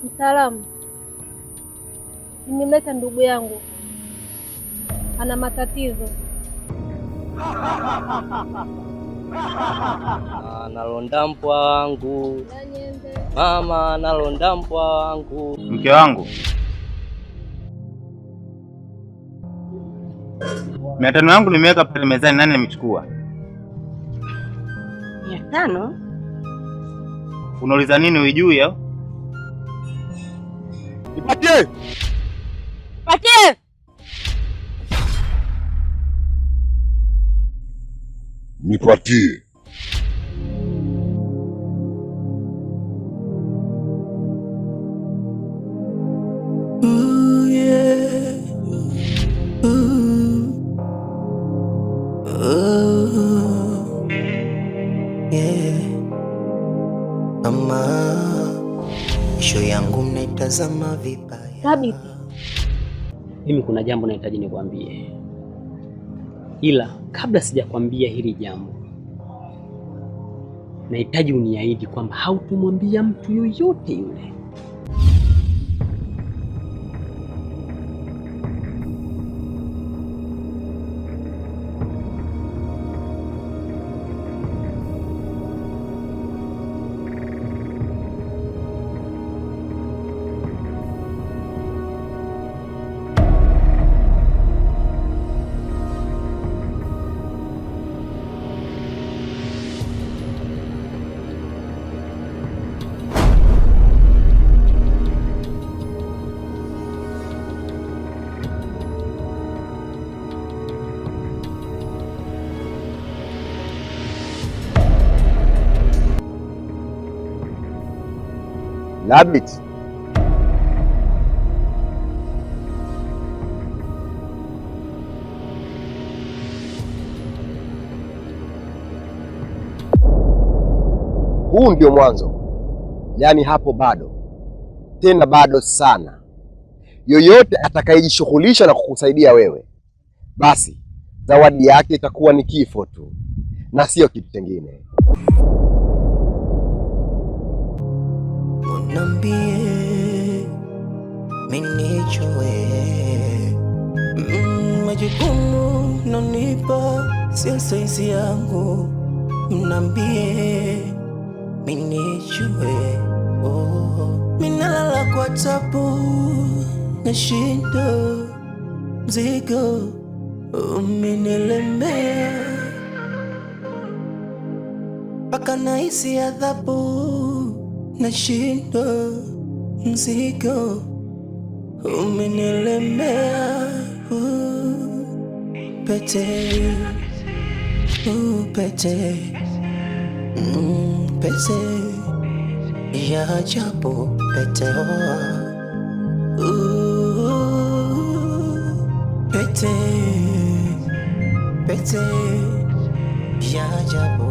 Mtaalamu, nimemleta ndugu yangu, ana matatizo. Nalonda mpwa wangu mama, nalonda mpwa wangu. Mke wangu, 500 yangu nimeweka pale mezani, nani amechukua? 500? Unauliza nini, uijui au? Nipatie! Patie! Nipatie! Show yangu mnaitazama vibaya. Thabiti, Mimi kuna jambo nahitaji nikwambie, ila kabla sijakwambia hili jambo, nahitaji uniahidi kwamba hautumwambia mtu yoyote yule. Thabiti, huu ndio mwanzo, yaani hapo bado, tena bado sana. Yoyote atakayejishughulisha na kukusaidia wewe, basi zawadi yake itakuwa ni kifo tu na sio kitu kingine. Unambie minichowe majukumu nonipa sio saizi yangu. Unambie minichowe minalala kwa tabu na shindo mzigo umenilemea mpaka nahisi adhabu nashindo mzigo umenilemea. Pete, pete, pete ya ajabu, pete pete, pete ya ajabu.